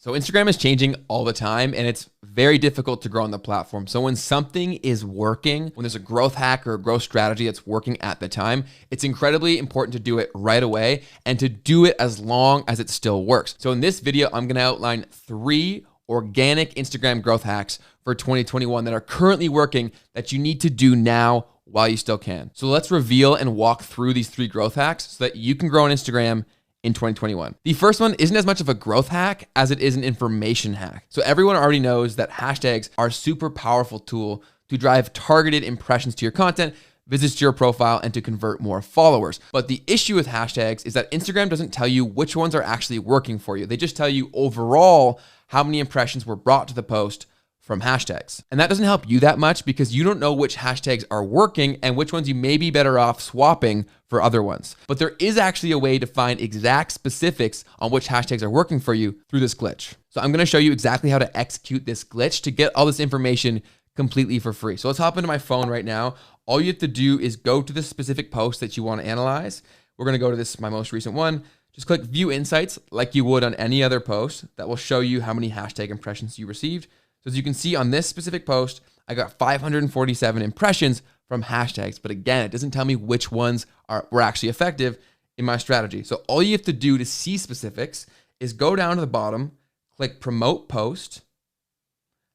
So Instagram is changing all the time and it's very difficult to grow on the platform. So when something is working, when there's a growth hack or a growth strategy that's working at the time, it's incredibly important to do it right away and to do it as long as it still works. So in this video, I'm gonna outline 3 organic Instagram growth hacks for 2021 that are currently working that you need to do now while you still can. So let's reveal and walk through these 3 growth hacks so that you can grow on Instagram in 2021. The first one isn't as much of a growth hack as it is an information hack. So everyone already knows that hashtags are a super powerful tool to drive targeted impressions to your content, visits to your profile, and to convert more followers. But the issue with hashtags is that Instagram doesn't tell you which ones are actually working for you. They just tell you overall how many impressions were brought to the post from hashtags. And that doesn't help you that much because you don't know which hashtags are working and which ones you may be better off swapping for other ones. But there is actually a way to find exact specifics on which hashtags are working for you through this glitch. So I'm gonna show you exactly how to execute this glitch to get all this information completely for free. So let's hop into my phone right now. All you have to do is go to the specific post that you want to analyze. We're gonna go to this, my most recent one. Just click View Insights like you would on any other post. That will show you how many hashtag impressions you received. So as you can see on this specific post, I got 547 impressions from hashtags. But again, it doesn't tell me which ones were actually effective in my strategy. So all you have to do to see specifics is go down to the bottom, click Promote Post.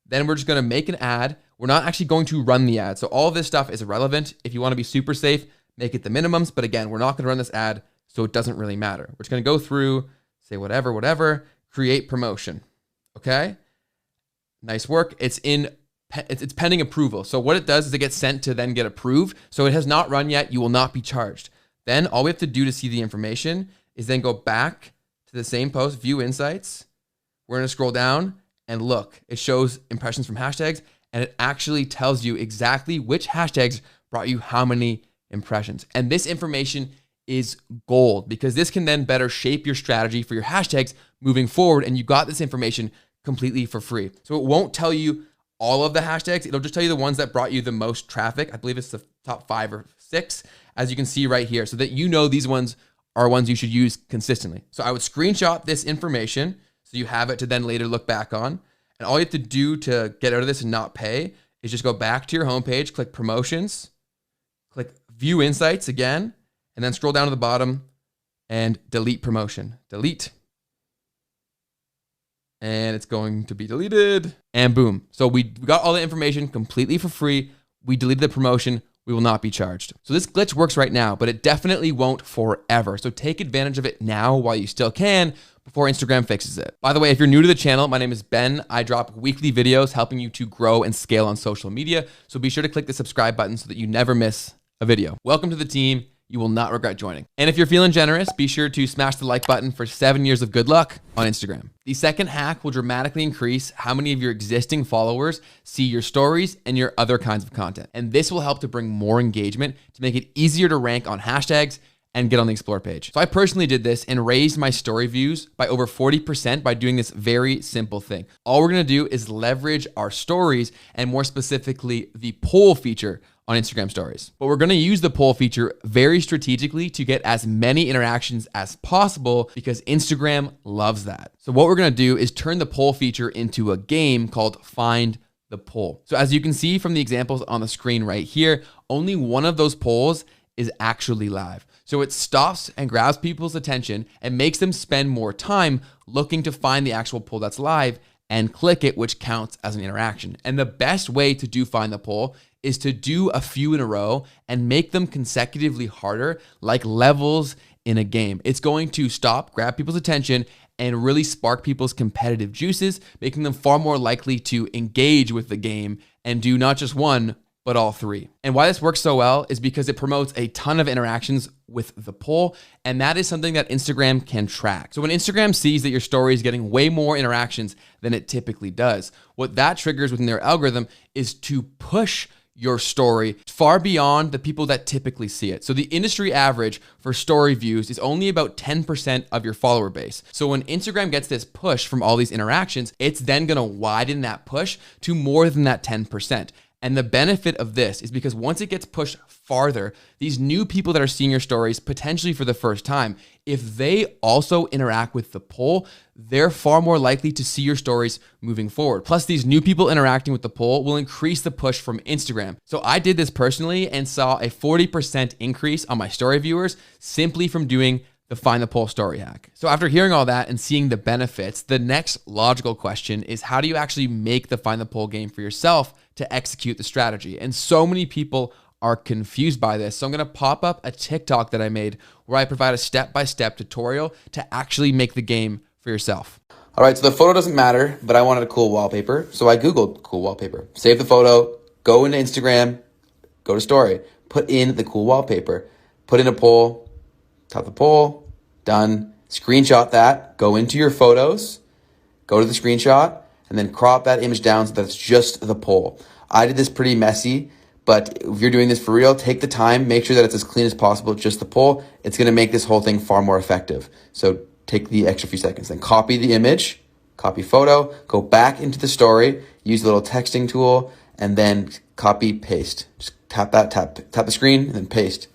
Then we're just gonna make an ad. We're not actually going to run the ad. So all of this stuff is irrelevant. If you wanna be super safe, make it the minimums. But again, we're not gonna run this ad, so it doesn't really matter. We're just gonna go through, say whatever, create promotion, okay? Nice work. It's pending approval. So what it does is it gets sent to then get approved. So it has not run yet. You will not be charged. Then all we have to do to see the information is then go back to the same post, View Insights. We're going to scroll down and look. It shows impressions from hashtags and it actually tells you exactly which hashtags brought you how many impressions. And this information is gold because this can then better shape your strategy for your hashtags moving forward. And you got this information completely for free. So it won't tell you all of the hashtags. It'll just tell you the ones that brought you the most traffic. I believe it's the top 5 or 6, as you can see right here, so that you know these ones are ones you should use consistently. So I would screenshot this information so you have it to then later look back on. And all you have to do to get out of this and not pay is just go back to your homepage, click Promotions, click View Insights again, and then scroll down to the bottom and delete promotion. Delete. And it's going to be deleted and boom. So we got all the information completely for free. We deleted the promotion. We will not be charged. So this glitch works right now, but it definitely won't forever. So take advantage of it now while you still can before Instagram fixes it. By the way, if you're new to the channel, my name is Ben. I drop weekly videos helping you to grow and scale on social media. So be sure to click the subscribe button so that you never miss a video. Welcome to the team. You will not regret joining. And if you're feeling generous, be sure to smash the like button for 7 years of good luck on Instagram. The second hack will dramatically increase how many of your existing followers see your stories and your other kinds of content. And this will help to bring more engagement to make it easier to rank on hashtags and get on the Explore page. So I personally did this and raised my story views by over 40% by doing this very simple thing. All we're gonna do is leverage our stories and more specifically the poll feature on Instagram stories. But we're gonna use the poll feature very strategically to get as many interactions as possible because Instagram loves that. So what we're gonna do is turn the poll feature into a game called Find the Poll. So as you can see from the examples on the screen right here, only one of those polls is actually live. So it stops and grabs people's attention and makes them spend more time looking to find the actual poll that's live and click it, which counts as an interaction. And the best way to do Find the Poll is to do a few in a row and make them consecutively harder, like levels in a game. It's going to grab people's attention and really spark people's competitive juices, making them far more likely to engage with the game and do not just one, but all 3. And why this works so well is because it promotes a ton of interactions with the poll, and that is something that Instagram can track. So when Instagram sees that your story is getting way more interactions than it typically does, what that triggers within their algorithm is to push your story far beyond the people that typically see it. So the industry average for story views is only about 10% of your follower base. So when Instagram gets this push from all these interactions, it's then gonna widen that push to more than that 10%. And the benefit of this is because once it gets pushed farther, these new people that are seeing your stories potentially for the first time, if they also interact with the poll, they're far more likely to see your stories moving forward. Plus, these new people interacting with the poll will increase the push from Instagram. So I did this personally and saw a 40% increase on my story viewers simply from doing the Find the Poll story hack. So after hearing all that and seeing the benefits, the next logical question is, how do you actually make the Find the Poll game for yourself to execute the strategy? And so many people are confused by this. So I'm gonna pop up a TikTok that I made where I provide a step-by-step tutorial to actually make the game for yourself. All right, so the photo doesn't matter, but I wanted a cool wallpaper. So I Googled cool wallpaper, save the photo, go into Instagram, go to story, put in the cool wallpaper, put in a poll, tap the poll, done. Screenshot that, go into your photos, go to the screenshot, and then crop that image down so that it's just the poll. I did this pretty messy, but if you're doing this for real, take the time, make sure that it's as clean as possible, just the poll. It's gonna make this whole thing far more effective. So take the extra few seconds, then copy the image, copy photo, go back into the story, use the little texting tool, and then copy, paste. Just tap the screen, and then paste.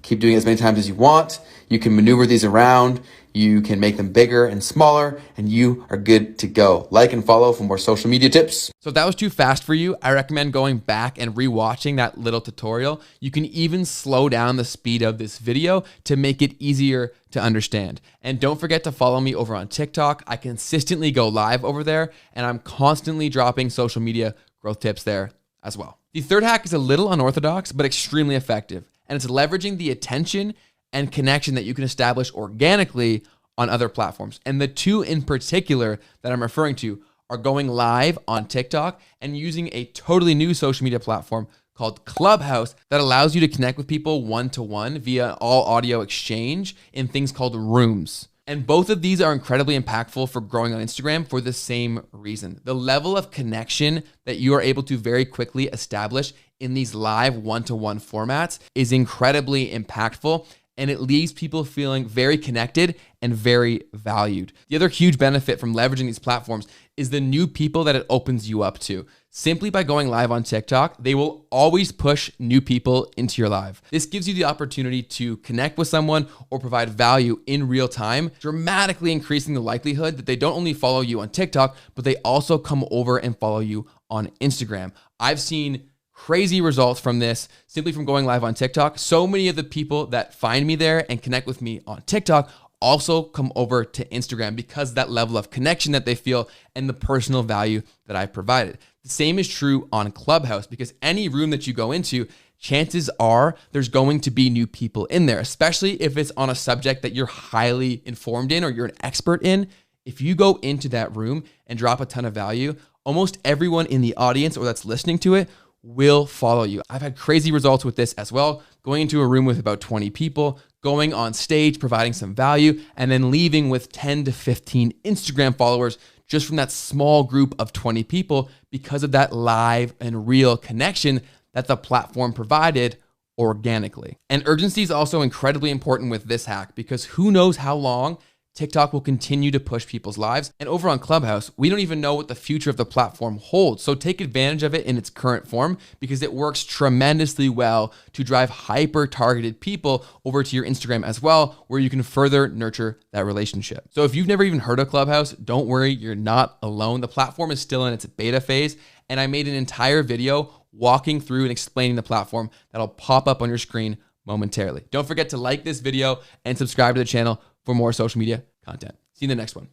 Keep doing it as many times as you want. You can maneuver these around. You can make them bigger and smaller, and you are good to go. Like and follow for more social media tips. So if that was too fast for you, I recommend going back and rewatching that little tutorial. You can even slow down the speed of this video to make it easier to understand. And don't forget to follow me over on TikTok. I consistently go live over there, and I'm constantly dropping social media growth tips there as well. The third hack is a little unorthodox, but extremely effective. And it's leveraging the attention and connection that you can establish organically on other platforms. And the two in particular that I'm referring to are going live on TikTok and using a totally new social media platform called Clubhouse that allows you to connect with people one-to-one via all audio exchange in things called rooms. And both of these are incredibly impactful for growing on Instagram for the same reason. The level of connection that you are able to very quickly establish in these live one-to-one formats is incredibly impactful, and it leaves people feeling very connected and very valued. The other huge benefit from leveraging these platforms is the new people that it opens you up to. Simply by going live on TikTok, they will always push new people into your live. This gives you the opportunity to connect with someone or provide value in real time, dramatically increasing the likelihood that they don't only follow you on TikTok, but they also come over and follow you on Instagram. I've seen crazy results from this simply from going live on TikTok. So many of the people that find me there and connect with me on TikTok also come over to Instagram because of that level of connection that they feel and the personal value that I've provided. The same is true on Clubhouse, because any room that you go into, chances are there's going to be new people in there, especially if it's on a subject that you're highly informed in or you're an expert in. If you go into that room and drop a ton of value, almost everyone in the audience or that's listening to it will follow you. I've had crazy results with this as well, going into a room with about 20 people, going on stage, providing some value, and then leaving with 10 to 15 Instagram followers just from that small group of 20 people because of that live and real connection that the platform provided organically. And urgency is also incredibly important with this hack, because who knows how long TikTok will continue to push people's lives. And over on Clubhouse, we don't even know what the future of the platform holds. So take advantage of it in its current form, because it works tremendously well to drive hyper-targeted people over to your Instagram as well, where you can further nurture that relationship. So if you've never even heard of Clubhouse, don't worry, you're not alone. The platform is still in its beta phase, and I made an entire video walking through and explaining the platform that'll pop up on your screen momentarily. Don't forget to like this video and subscribe to the channel for more social media content. See you in the next one.